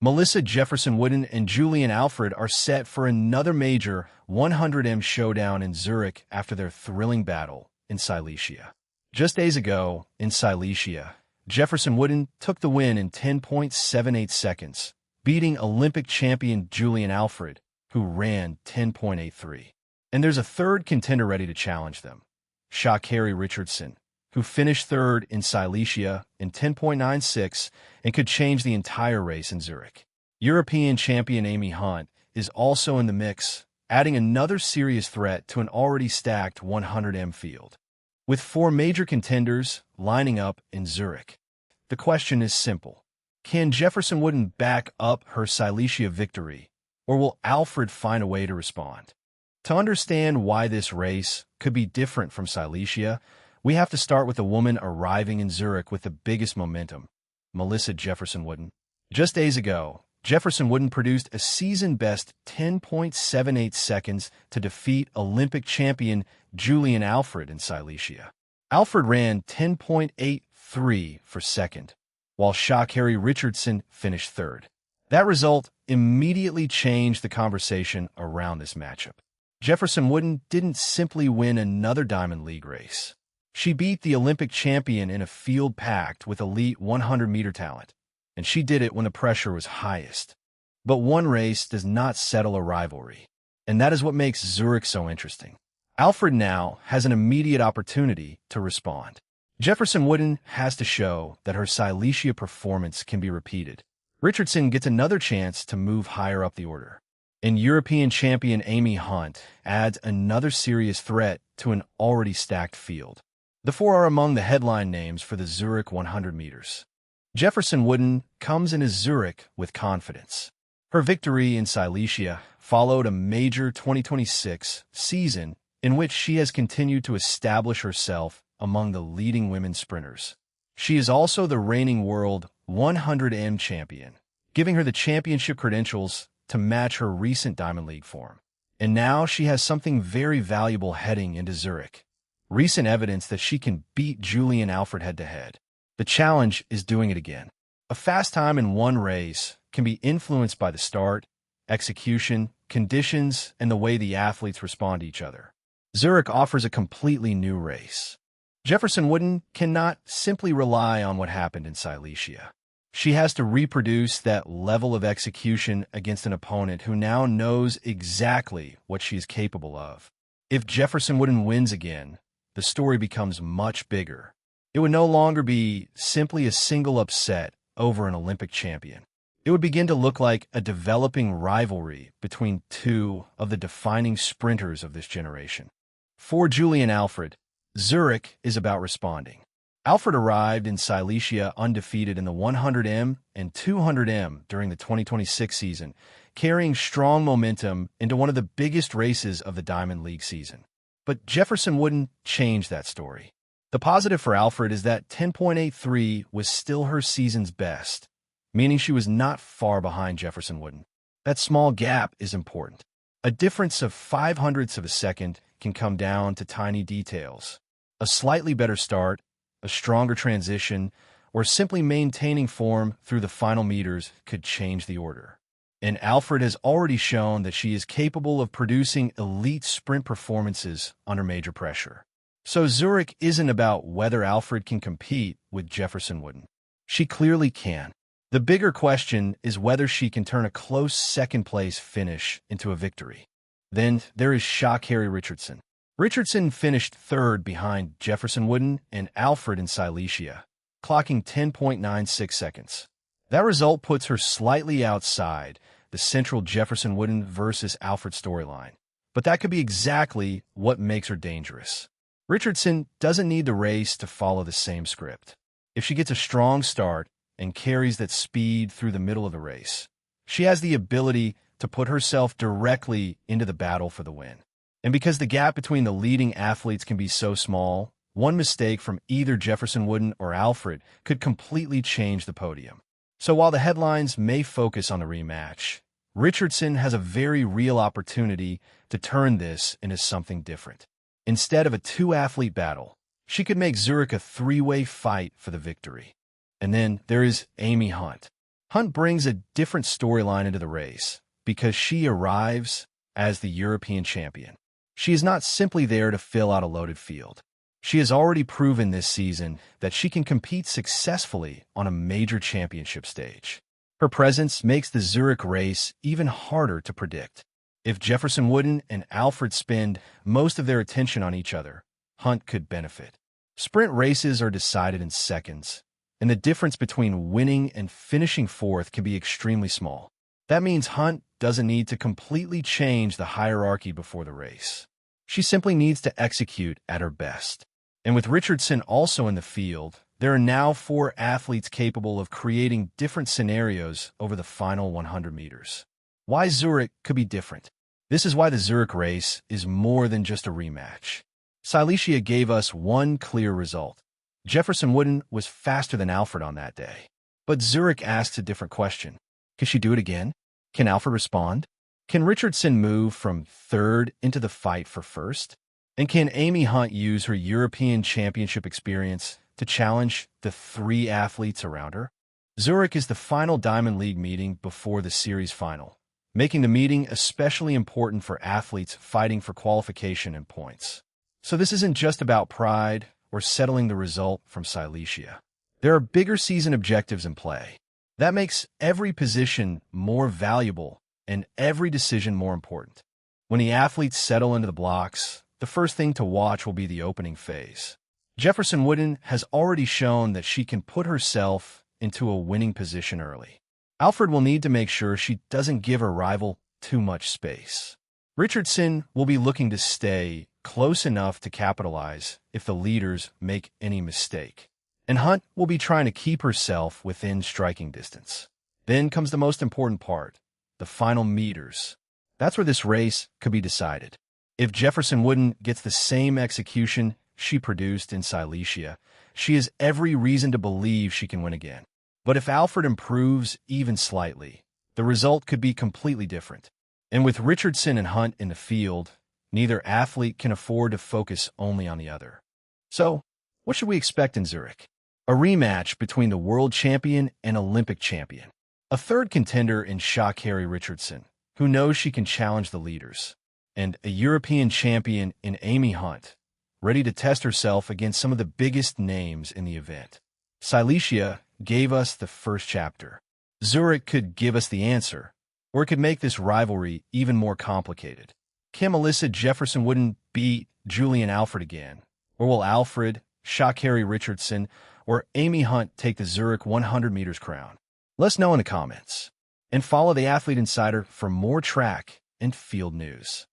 Melissa Jefferson-Wooden and Julien Alfred are set for another major 100m showdown in Zurich after their thrilling battle in Silesia. Just days ago, in Silesia, Jefferson-Wooden took the win in 10.78 seconds, beating Olympic champion Julien Alfred, who ran 10.83. And there's a third contender ready to challenge them, Sha'Carri Richardson, who finished third in Silesia in 10.96 and could change the entire race in Zurich. European champion Amy Hunt is also in the mix, adding another serious threat to an already stacked 100m field. With four major contenders lining up in Zurich, the question is simple. Can Jefferson-Wooden back up her Silesia victory, or will Alfred find a way to respond? To understand why this race could be different from Silesia, we have to start with the woman arriving in Zurich with the biggest momentum, Melissa Jefferson-Wooden. Just days ago, Jefferson-Wooden produced a season-best 10.78 seconds to defeat Olympic champion Julien Alfred in Silesia. Alfred ran 10.83 for second, while Sha'Carri Richardson finished third. That result immediately changed the conversation around this matchup. Jefferson-Wooden didn't simply win another Diamond League race. She beat the Olympic champion in a field packed with elite 100-meter talent, and she did it when the pressure was highest. But one race does not settle a rivalry, and that is what makes Zurich so interesting. Alfred now has an immediate opportunity to respond. Jefferson-Wooden has to show that her Silesia performance can be repeated. Richardson gets another chance to move higher up the order. And European champion Amy Hunt adds another serious threat to an already stacked field. The four are among the headline names for the Zurich 100 meters. Jefferson-Wooden comes into Zurich with confidence. Her victory in Silesia followed a major 2026 season in which she has continued to establish herself among the leading women sprinters. She is also the reigning world 100m champion, giving her the championship credentials to match her recent Diamond League form. And now she has something very valuable heading into Zurich. Recent evidence that she can beat Julien Alfred head-to-head. The challenge is doing it again. A fast time in one race can be influenced by the start, execution, conditions, and the way the athletes respond to each other. Zurich offers a completely new race. Jefferson-Wooden cannot simply rely on what happened in Silesia. She has to reproduce that level of execution against an opponent who now knows exactly what she is capable of. If Jefferson-Wooden wins again, the story becomes much bigger. It would no longer be simply a single upset over an Olympic champion. It would begin to look like a developing rivalry between two of the defining sprinters of this generation. For Julien Alfred, Zurich is about responding. Alfred arrived in Silesia undefeated in the 100m and 200m during the 2026 season, carrying strong momentum into one of the biggest races of the Diamond League season. But Jefferson-Wooden changed that story. The positive for Alfred is that 10.83 was still her season's best, meaning she was not far behind Jefferson-Wooden. That small gap is important. A difference of 0.05 of a second can come down to tiny details. A slightly better start, a stronger transition, or simply maintaining form through the final meters could change the order. And Alfred has already shown that she is capable of producing elite sprint performances under major pressure. So Zurich isn't about whether Alfred can compete with Jefferson-Wooden. She clearly can. The bigger question is whether she can turn a close second-place finish into a victory. Then there is Sha'Carri Richardson. Richardson finished third behind Jefferson-Wooden and Alfred in Silesia, clocking 10.96 seconds. That result puts her slightly outside the central Jefferson-Wooden versus Alfred storyline. But that could be exactly what makes her dangerous. Richardson doesn't need the race to follow the same script. If she gets a strong start and carries that speed through the middle of the race, she has the ability to put herself directly into the battle for the win. And because the gap between the leading athletes can be so small, one mistake from either Jefferson-Wooden or Alfred could completely change the podium. So while the headlines may focus on the rematch, Richardson has a very real opportunity to turn this into something different. Instead of a two-athlete battle, she could make Zurich a three-way fight for the victory. And then there is Amy Hunt. Hunt brings a different storyline into the race because she arrives as the European champion. She is not simply there to fill out a loaded field. She has already proven this season that she can compete successfully on a major championship stage. Her presence makes the Zurich race even harder to predict. If Jefferson-Wooden and Alfred spend most of their attention on each other, Hunt could benefit. Sprint races are decided in seconds, and the difference between winning and finishing fourth can be extremely small. That means Hunt doesn't need to completely change the hierarchy before the race. She simply needs to execute at her best. And with Richardson also in the field, there are now 4 athletes capable of creating different scenarios over the final 100 meters. Why Zurich could be different? This is why the Zurich race is more than just a rematch. Silesia gave us one clear result. Jefferson-Wooden was faster than Alfred on that day. But Zurich asks a different question. Can she do it again? Can Alfred respond? Can Richardson move from third into the fight for first? And can Amy Hunt use her European Championship experience to challenge the 3 athletes around her? Zurich is the final Diamond League meeting before the series final, making the meeting especially important for athletes fighting for qualification and points. So this isn't just about pride or settling the result from Silesia. There are bigger season objectives in play. That makes every position more valuable and every decision more important. When the athletes settle into the blocks, the first thing to watch will be the opening phase. Jefferson-Wooden has already shown that she can put herself into a winning position early. Alfred will need to make sure she doesn't give her rival too much space. Richardson will be looking to stay close enough to capitalize if the leaders make any mistake. And Hunt will be trying to keep herself within striking distance. Then comes the most important part, the final meters. That's where this race could be decided. If Jefferson-Wooden gets the same execution she produced in Silesia, she has every reason to believe she can win again. But if Alfred improves even slightly, the result could be completely different. And with Richardson and Hunt in the field, neither athlete can afford to focus only on the other. So, what should we expect in Zurich? A rematch between the world champion and Olympic champion. A third contender in Sha'Carri Richardson, who knows she can challenge the leaders. And a European champion in Amy Hunt, ready to test herself against some of the biggest names in the event. Silesia gave us the first chapter. Zurich could give us the answer, or it could make this rivalry even more complicated. Can Melissa Jefferson-Wooden beat Julien Alfred again? Or will Alfred, Sha'Carri Richardson, or Amy Hunt take the Zurich 100 meters crown? Let us know in the comments. And follow the Athlete Insider for more track and field news.